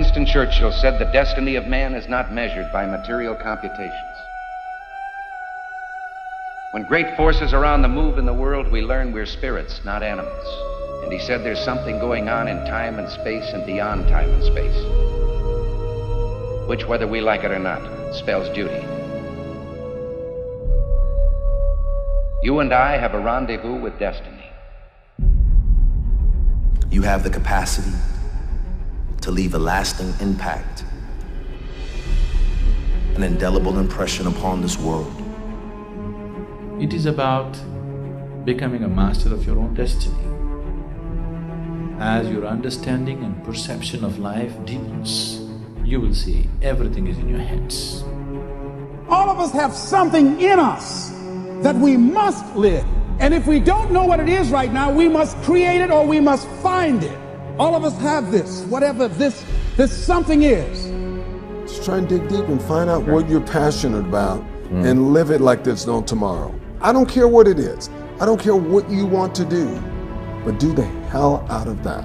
Winston Churchill said, "The destiny of man is not measured by material computations." When great forces are on the move in the world, we learn we're spirits, not animals. And he said there's something going on in time and space and beyond time and space, which, whether we like it or not, spells duty. You and I have a rendezvous with destiny. You have the capacity to leave a lasting impact, an indelible impression upon this world. It is about becoming a master of your own destiny. As your understanding and perception of life deepens, you will see everything is in your hands. All of us have something in us that we must live. And if we don't know what it is right now, we must create it or we must find it. All of us have this, whatever this something is. Just try and dig deep and find out what you're passionate about and live it like there's no tomorrow. I don't care what it is. I don't care what you want to do, but do the hell out of that.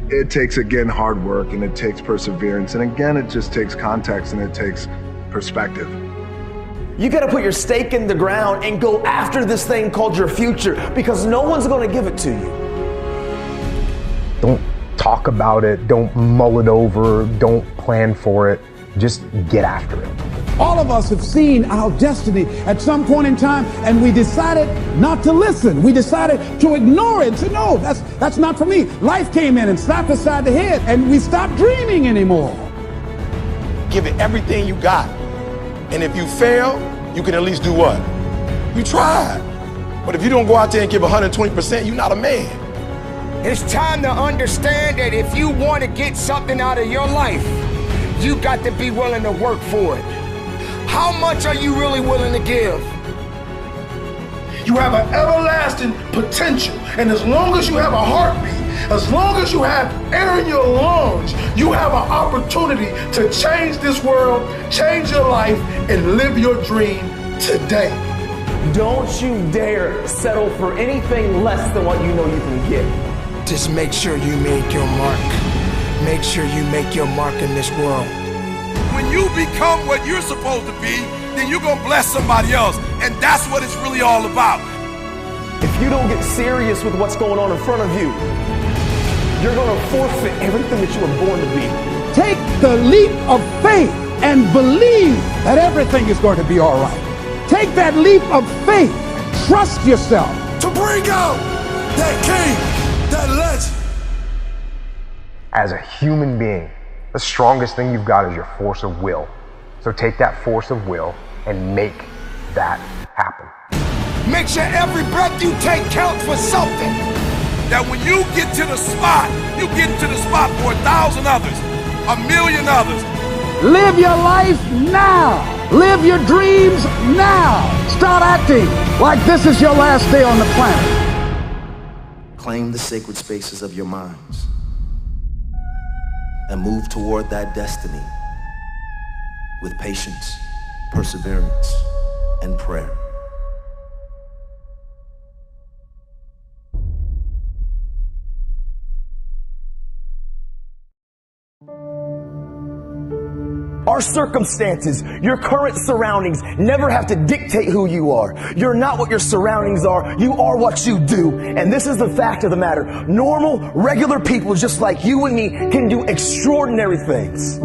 It takes, again, hard work, and it takes perseverance, and again, it just takes context and it takes perspective. You gotta put your stake in the ground and go after this thing called your future, because no one's gonna give it to you. Don't talk about it, don't mull it over, don't plan for it, just get after it. All of us have seen our destiny at some point in time, and we decided not to listen. We decided to ignore it and say, no, that's not for me. Life came in and slapped us side the head, and we stopped dreaming anymore. Give it everything you got. And if you fail, you can at least do what? You tried. But if you don't go out there and give 120%, you're not a man. It's time to understand that if you want to get something out of your life, you got to be willing to work for it. How much are you really willing to give? You have an everlasting potential. And as long as you have a heartbeat, as long as you have air in your lungs, you have an opportunity to change this world, change your life, and live your dream today. Don't you dare settle for anything less than what you know you can get. Just make sure you make your mark. Make sure you make your mark in this world. When you become what you're supposed to be, then you're gonna bless somebody else. And that's what it's really all about. If you don't get serious with what's going on in front of you, you're gonna forfeit everything that you were born to be. Take the leap of faith and believe that everything is going to be all right. Take that leap of faith. Trust yourself. To bring out that king, that legend. As a human being, the strongest thing you've got is your force of will. So take that force of will and make that happen. Make sure every breath you take counts for something. That when you get to the spot, you get to the spot for 1,000 others, 1,000,000 others. Live your life now. Live your dreams now. Start acting like this is your last day on the planet. Claim the sacred spaces of your minds and move toward that destiny with patience, perseverance, and prayer. Our circumstances, your current surroundings never have to dictate who you are. You're not what your surroundings are. You are what you do. And this is the fact of the matter. Normal, regular people just like you and me can do extraordinary things.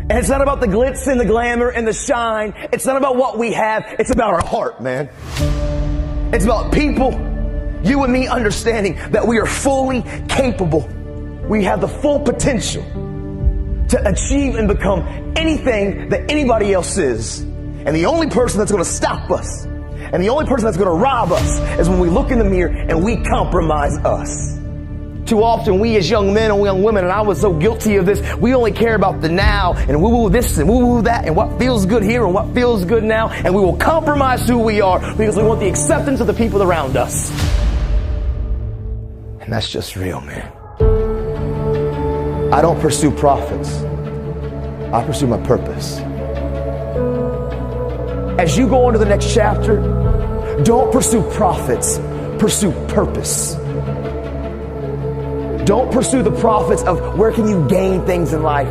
And it's not about the glitz and the glamour and the shine. It's not about what we have. It's about our heart, man. It's about people, you and me, understanding that we are fully capable. We have the full potential to achieve and become anything that anybody else is. And the only person that's going to stop us and the only person that's going to rob us is when we look in the mirror and we compromise us. Too often we as young men and young women, and I was so guilty of this, we only care about the now and woo-woo this and woo-woo that and what feels good here and what feels good now, and we will compromise who we are because we want the acceptance of the people around us. And that's just real, man. I don't pursue profits. I pursue my purpose. As you go on to the next chapter, don't pursue profits, pursue purpose. Don't pursue the profits of where can you gain things in life.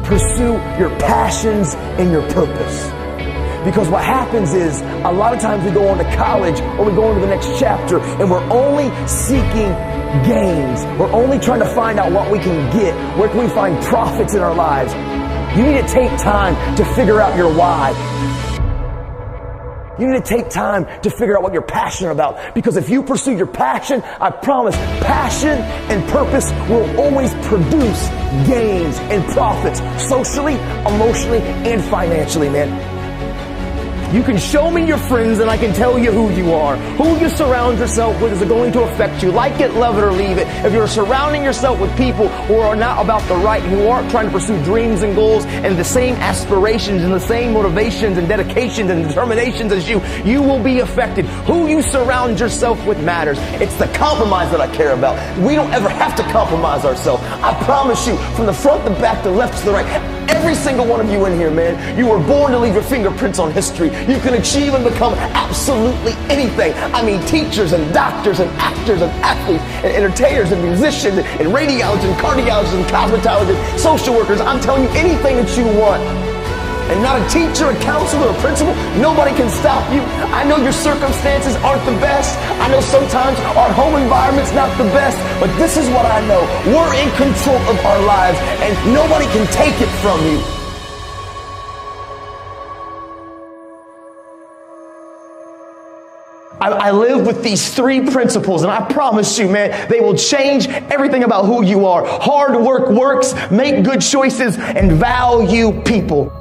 Pursue your passions and your purpose. Because what happens is, a lot of times we go on to college or we go into the next chapter and we're only seeking gains. We're only trying to find out what we can get. Where can we find profits in our lives? You need to take time to figure out your why. You need to take time to figure out what you're passionate about. Because if you pursue your passion, I promise, passion and purpose will always produce gains and profits socially, emotionally, and financially, man. You can show me your friends and I can tell you who you are. Who you surround yourself with is going to affect you. Like it, love it, or leave it. If you're surrounding yourself with people who are not about the right, who aren't trying to pursue dreams and goals and the same aspirations and the same motivations and dedications and determinations as you, you will be affected. Who you surround yourself with matters. It's the compromise that I care about. We don't ever have to compromise ourselves. I promise you, from the front, the back, the left to the right, every single one of you in here, man, you were born to leave your fingerprints on history. You can achieve and become absolutely anything. I mean, teachers and doctors and actors and athletes and entertainers and musicians and radiologists and cardiologists and cosmetologists, social workers. I'm telling you, anything that you want. And not a teacher, a counselor, a principal, nobody can stop you. I know your circumstances aren't the best. I know sometimes our home environment's not the best, but this is what I know. We're in control of our lives and nobody can take it from you. I live with these 3 principles, and I promise you, man, they will change everything about who you are. Hard work works, make good choices, and value people.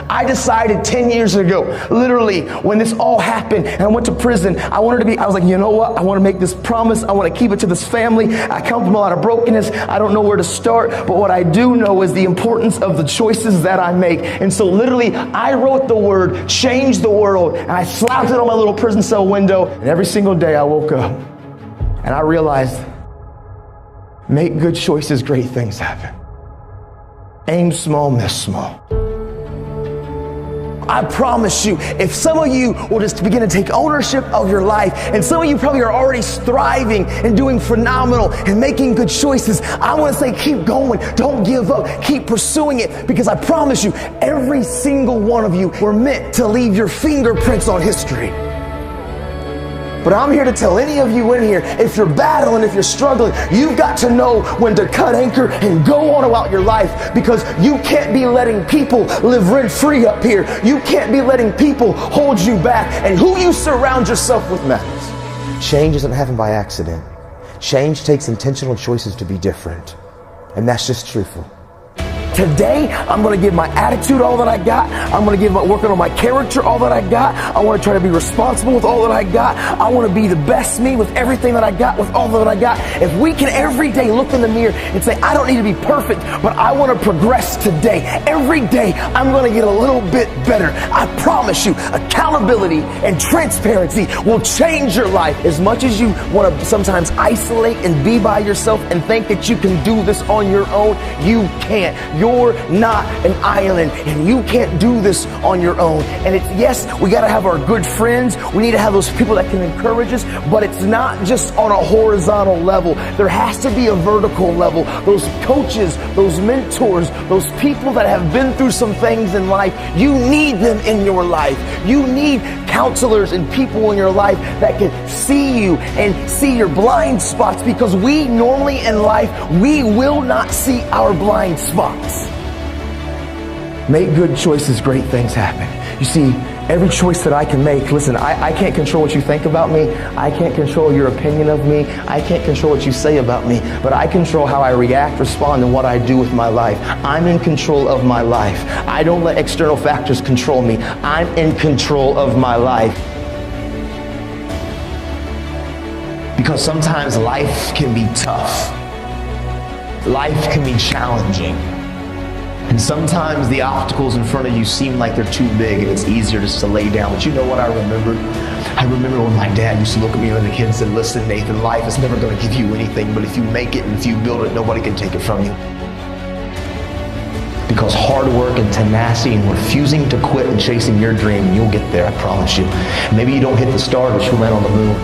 I decided 10 years ago, literally, when this all happened and I went to prison, I was like, you know what? I want to make this promise. I want to keep it to this family. I come from a lot of brokenness. I don't know where to start, but what I do know is the importance of the choices that I make. And so literally, I wrote the word, change the world, and I slapped it on my little prison cell window. And every single day I woke up and I realized, make good choices, great things happen. Aim small, miss small. I promise you, if some of you will just begin to take ownership of your life, and some of you probably are already thriving and doing phenomenal and making good choices, I want to say keep going. Don't give up. Keep pursuing it, because I promise you, every single one of you were meant to leave your fingerprints on history. But I'm here to tell any of you in here, if you're battling, if you're struggling, you've got to know when to cut anchor and go on about your life, because you can't be letting people live rent-free up here. You can't be letting people hold you back, and who you surround yourself with matters. Change doesn't happen by accident. Change takes intentional choices to be different, and that's just truthful. Today, I'm going to give my attitude all that I got. I'm going to give working on my character all that I got. I want to try to be responsible with all that I got. I want to be the best me with everything that I got, with all that I got. If we can every day look in the mirror and say, I don't need to be perfect, but I want to progress today. Every day, I'm going to get a little bit better. I promise you, accountability and transparency will change your life. As much as you want to sometimes isolate and be by yourself and think that you can do this on your own, you can't. You're not an island, and you can't do this on your own. And it's, yes, we got to have our good friends. We need to have those people that can encourage us, but it's not just on a horizontal level. There has to be a vertical level. Those coaches, those mentors, those people that have been through some things in life, you need them in your life. You need counselors and people in your life that can see you and see your blind spots, because we normally in life, we will not see our blind spots. Make good choices, great things happen. You see, every choice that I can make, listen, I can't control what you think about me. I can't control your opinion of me. I can't control what you say about me, but I control how I react, respond, and what I do with my life. I'm in control of my life. I don't let external factors control me. I'm in control of my life. Because sometimes life can be tough. Life can be challenging. And sometimes the obstacles in front of you seem like they're too big and it's easier just to lay down. But you know what I remember? I remember when my dad used to look at me when a kid and said, listen, Nathan, life is never going to give you anything, but if you make it and if you build it, nobody can take it from you. Because hard work and tenacity and refusing to quit and chasing your dream, you'll get there, I promise you. Maybe you don't hit the star, but you'll land on the moon.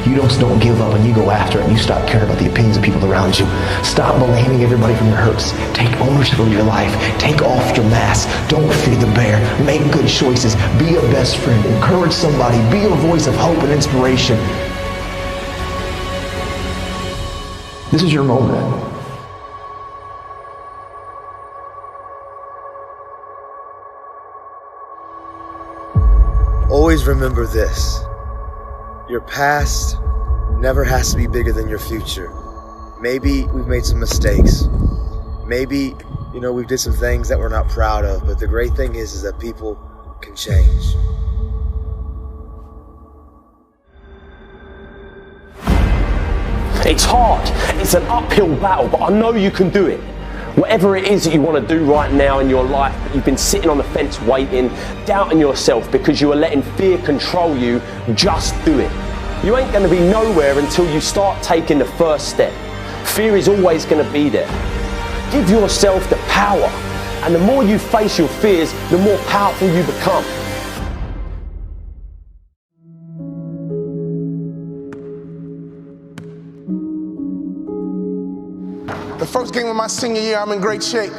You just don't give up and you go after it and you stop caring about the opinions of people around you. Stop blaming everybody from your hurts. Take ownership of your life. Take off your mask. Don't feed the bear. Make good choices. Be a best friend. Encourage somebody. Be a voice of hope and inspiration. This is your moment. Always remember this. Your past never has to be bigger than your future. Maybe we've made some mistakes. Maybe, we did some things that we're not proud of. But the great thing is that people can change. It's hard. It's an uphill battle, but I know you can do it. Whatever it is that you want to do right now in your life, but you've been sitting on the fence waiting, doubting yourself because you are letting fear control you, just do it. You ain't going to be nowhere until you start taking the first step. Fear is always going to be there. Give yourself the power, and the more you face your fears, the more powerful you become. The first game of my senior year, I'm in great shape.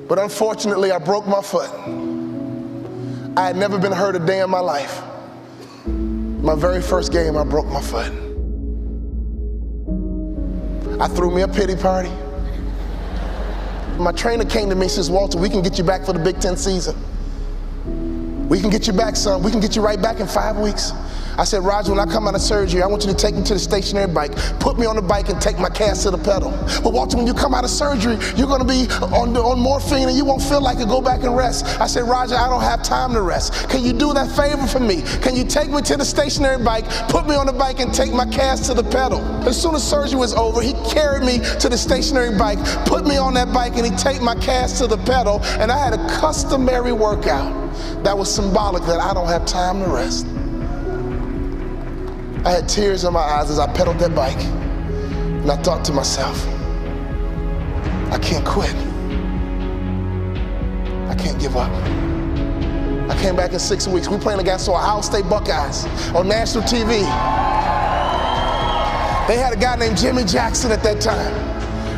But unfortunately, I broke my foot. I had never been hurt a day in my life. My very first game, I broke my foot. I threw me a pity party. My trainer came to me and says, Walter, we can get you back for the Big Ten season. We can get you back, son. We can get you right back in 5 weeks. I said, Roger, when I come out of surgery, I want you to take me to the stationary bike, put me on the bike and take my cast to the pedal. But Walter, when you come out of surgery, you're gonna be on morphine and you won't feel like it. Go back and rest. I said, Roger, I don't have time to rest. Can you do that favor for me? Can you take me to the stationary bike, put me on the bike and take my cast to the pedal? As soon as surgery was over, he carried me to the stationary bike, put me on that bike and he'd take my cast to the pedal, and I had a customary workout that was symbolic that I don't have time to rest. I had tears in my eyes as I pedaled that bike, and I thought to myself, I can't quit. I can't give up. I came back in 6 weeks. We playing against the Ohio State Buckeyes on national TV. They had a guy named Jimmy Jackson at that time.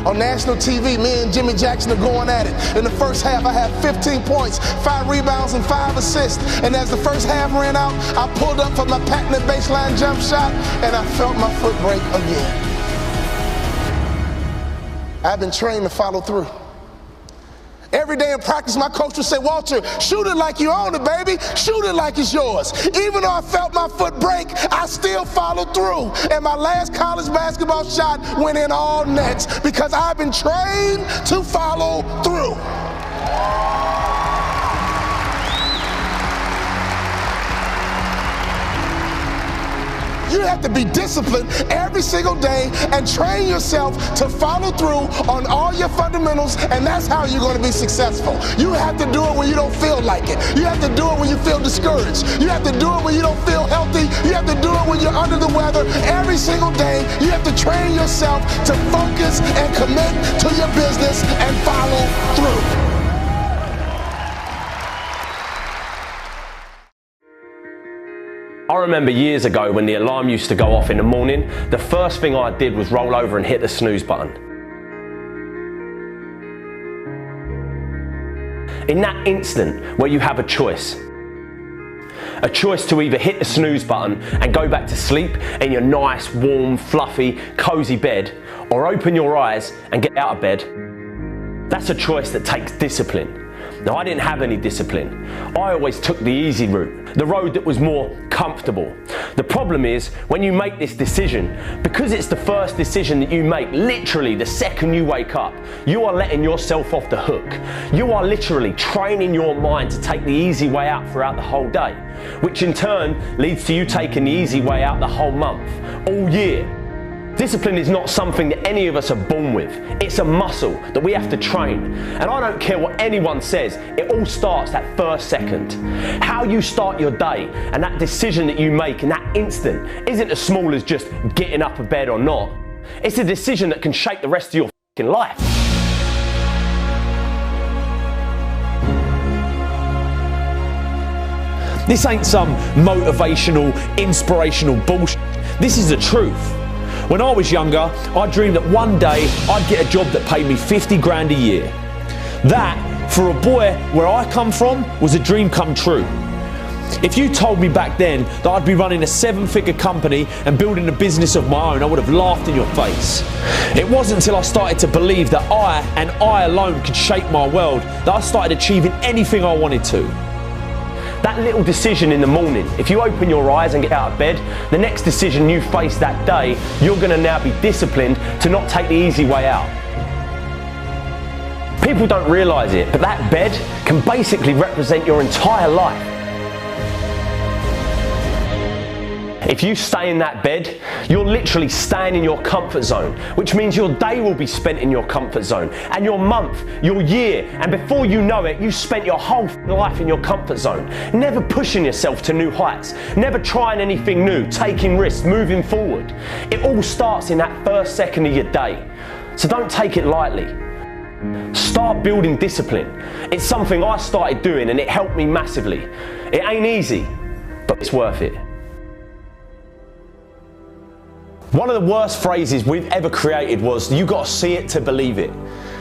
On national TV, me and Jimmy Jackson are going at it. In the first half, I had 15 points, 5 rebounds, and 5 assists. And as the first half ran out, I pulled up for my patented baseline jump shot, and I felt my foot break again. I've been trained to follow through. Every day in practice, my coach would say, Walter, shoot it like you own it, baby. Shoot it like it's yours. Even though I felt my foot break, I still followed through. And my last college basketball shot went in all nets because I've been trained to follow through. You have to be disciplined every single day and train yourself to follow through on all your fundamentals, and that's how you're going to be successful. You have to do it when you don't feel like it. You have to do it when you feel discouraged. You have to do it when you don't feel healthy. You have to do it when you're under the weather. Every single day, you have to train yourself to focus and commit to your business and follow through. I remember years ago when the alarm used to go off in the morning, the first thing I did was roll over and hit the snooze button. In that instant where you have a choice to either hit the snooze button and go back to sleep in your nice, warm, fluffy, cozy bed, or open your eyes and get out of bed, that's a choice that takes discipline. Now, I didn't have any discipline. I always took the easy route, the road that was more comfortable. The problem is, when you make this decision, because it's the first decision that you make, literally the second you wake up, you are letting yourself off the hook. You are literally training your mind to take the easy way out throughout the whole day, which in turn leads to you taking the easy way out the whole month, all year. Discipline is not something that any of us are born with. It's a muscle that we have to train. And I don't care what anyone says, it all starts that first second. How you start your day and that decision that you make in that instant isn't as small as just getting up of bed or not. It's a decision that can shape the rest of your fucking life. This ain't some motivational, inspirational bullshit. This is the truth. When I was younger, I dreamed that one day I'd get a job that paid me 50 grand a year. That, for a boy where I come from, was a dream come true. If you told me back then that I'd be running a 7-figure company and building a business of my own, I would have laughed in your face. It wasn't until I started to believe that I, and I alone, could shape my world that I started achieving anything I wanted to. That little decision in the morning, if you open your eyes and get out of bed, the next decision you face that day, you're going to now be disciplined to not take the easy way out. People don't realise it, but that bed can basically represent your entire life. If you stay in that bed, you're literally staying in your comfort zone, which means your day will be spent in your comfort zone, and your month, your year, and before you know it, you spent your whole life in your comfort zone, never pushing yourself to new heights, never trying anything new, taking risks, moving forward. It all starts in that first second of your day, so don't take it lightly. Start building discipline. It's something I started doing and it helped me massively. It ain't easy, but it's worth it. One of the worst phrases we've ever created was, "You gotta see it to believe it."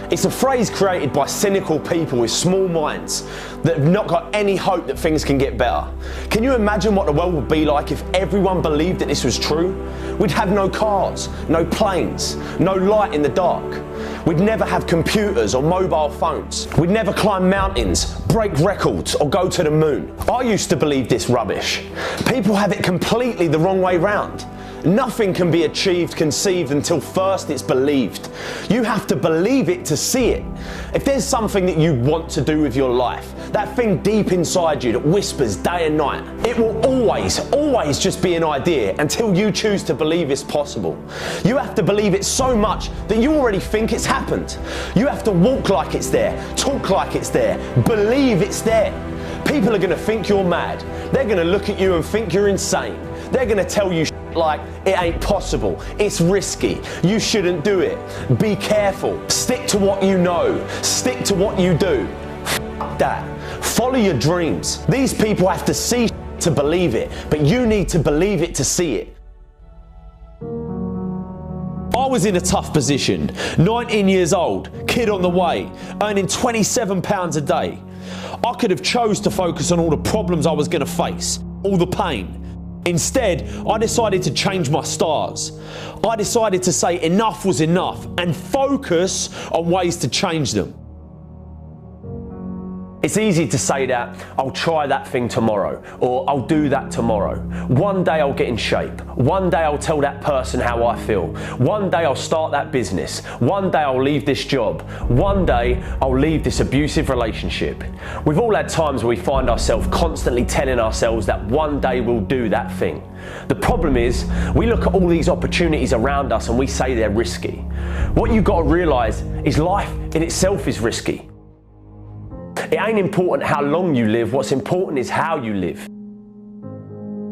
It's a phrase created by cynical people with small minds that have not got any hope that things can get better. Can you imagine what the world would be like if everyone believed that this was true? We'd have no cars, no planes, no light in the dark. We'd never have computers or mobile phones. We'd never climb mountains, break records, or go to the moon. I used to believe this rubbish. People have it completely the wrong way round. Nothing can be achieved, conceived until first it's believed. You have to believe it to see it. If there's something that you want to do with your life, that thing deep inside you that whispers day and night, it will always just be an idea until you choose to believe it's possible. You have to believe it so much that you already think it's happened. You have to walk like it's there, talk like it's there, believe it's there. People are going to think you're mad. They're going to look at you and think you're insane. They're going to tell you like it ain't possible, it's risky, you shouldn't do it, be careful, stick to what you know, stick to what you do. F that. Follow your dreams. These people have to see to believe it, but you need to believe it to see it. I was in a tough position, 19 years old, kid on the way, earning £27 a day. I could have chose to focus on all the problems I was going to face, all the pain. Instead, I decided to change my stars. I decided to say enough was enough and focus on ways to change them. It's easy to say that, I'll try that thing tomorrow, or I'll do that tomorrow. One day I'll get in shape. One day I'll tell that person how I feel. One day I'll start that business. One day I'll leave this job. One day I'll leave this abusive relationship. We've all had times where we find ourselves constantly telling ourselves that one day we'll do that thing. The problem is, we look at all these opportunities around us and we say they're risky. What you've got to realise is life in itself is risky. It ain't important how long you live, what's important is how you live.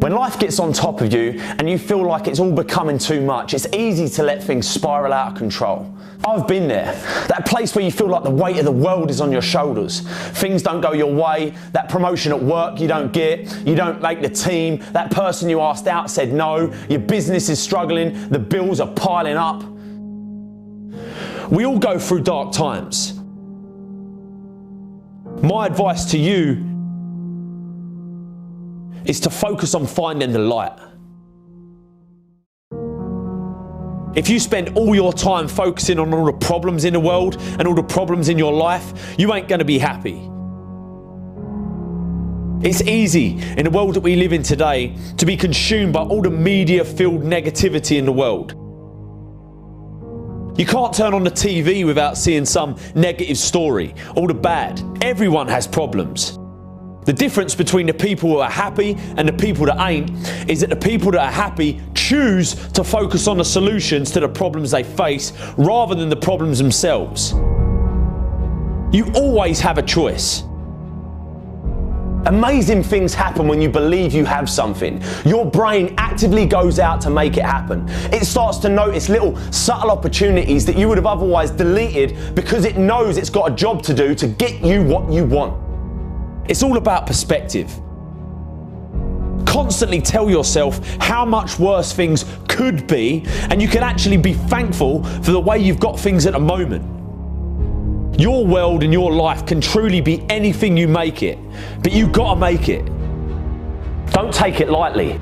When life gets on top of you and you feel like it's all becoming too much, it's easy to let things spiral out of control. I've been there. That place where you feel like the weight of the world is on your shoulders. Things don't go your way, that promotion at work you don't get, you don't make the team, that person you asked out said no, your business is struggling, the bills are piling up. We all go through dark times. My advice to you is to focus on finding the light. If you spend all your time focusing on all the problems in the world and all the problems in your life, you ain't going to be happy. It's easy in the world that we live in today to be consumed by all the media-filled negativity in the world. You can't turn on the TV without seeing some negative story, all the bad. Everyone has problems. The difference between the people who are happy and the people that ain't is that the people that are happy choose to focus on the solutions to the problems they face rather than the problems themselves. You always have a choice. Amazing things happen when you believe you have something. Your brain actively goes out to make it happen. It starts to notice little subtle opportunities that you would have otherwise deleted because it knows it's got a job to do to get you what you want. It's all about perspective. constantly tell yourself how much worse things could be, and you can actually be thankful for the way you've got things at the moment. Your world and your life can truly be anything you make it, but you've got to make it. Don't take it lightly.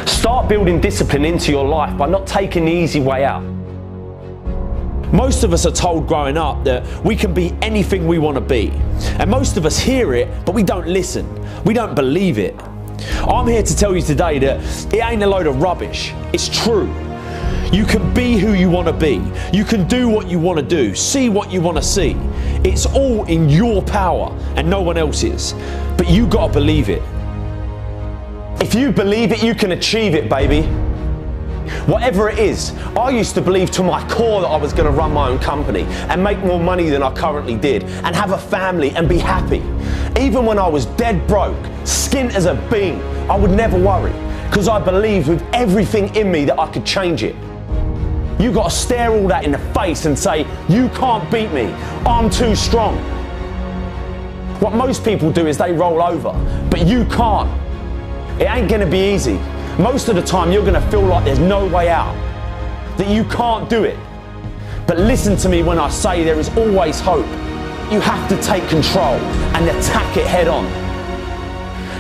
Start building discipline into your life by not taking the easy way out. Most of us are told growing up that we can be anything we want to be. And most of us hear it, but we don't listen. We don't believe it. I'm here to tell you today that it ain't a load of rubbish. It's true. You can be who you want to be. You can do what you want to do. See what you want to see. It's all in your power and no one else's. But you got to believe it. If you believe it, you can achieve it, baby. Whatever it is, I used to believe to my core that I was going to run my own company and make more money than I currently did and have a family and be happy. Even when I was dead broke, skint as a bean, I would never worry because I believed with everything in me that I could change it. You got to stare all that in the face and say, you can't beat me, I'm too strong. What most people do is they roll over, but you can't. It ain't going to be easy. Most of the time you're going to feel like there's no way out, that you can't do it. But listen to me when I say there is always hope. You have to take control and attack it head on.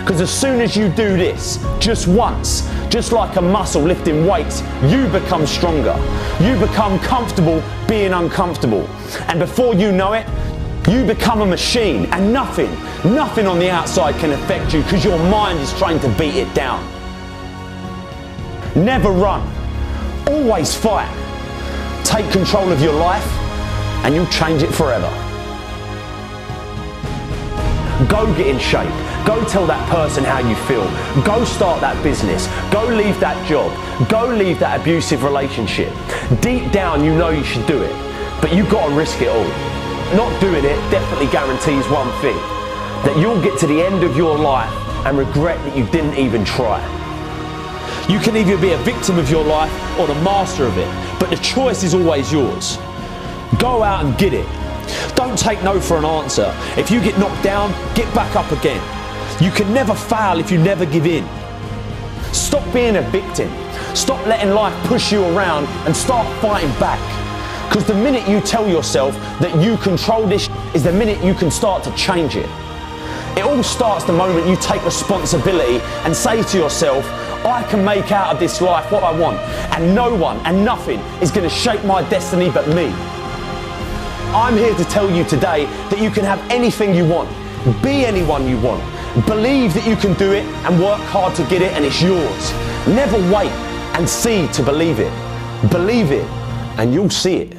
Because as soon as you do this, just once, just like a muscle lifting weights, you become stronger. You become comfortable being uncomfortable. And before you know it, you become a machine, and nothing on the outside can affect you because your mind is trained to beat it down. Never run, always fight. Take control of your life and you'll change it forever. Go get in shape. Go tell that person how you feel. Go start that business. Go leave that job. Go leave that abusive relationship. Deep down you know you should do it, but you've got to risk it all. Not doing it definitely guarantees one thing, that you'll get to the end of your life and regret that you didn't even try. You can either be a victim of your life or the master of it, but the choice is always yours. Go out and get it. Don't take no for an answer. If you get knocked down, get back up again. You can never fail if you never give in. Stop being a victim. Stop letting life push you around and start fighting back. Because the minute you tell yourself that you control this is the minute you can start to change it. It all starts the moment you take responsibility and say to yourself, I can make out of this life what I want, and no one and nothing is going to shape my destiny but me. I'm here to tell you today that you can have anything you want, be anyone you want, believe that you can do it and work hard to get it, and it's yours. Never wait and see to believe it. Believe it and you'll see it.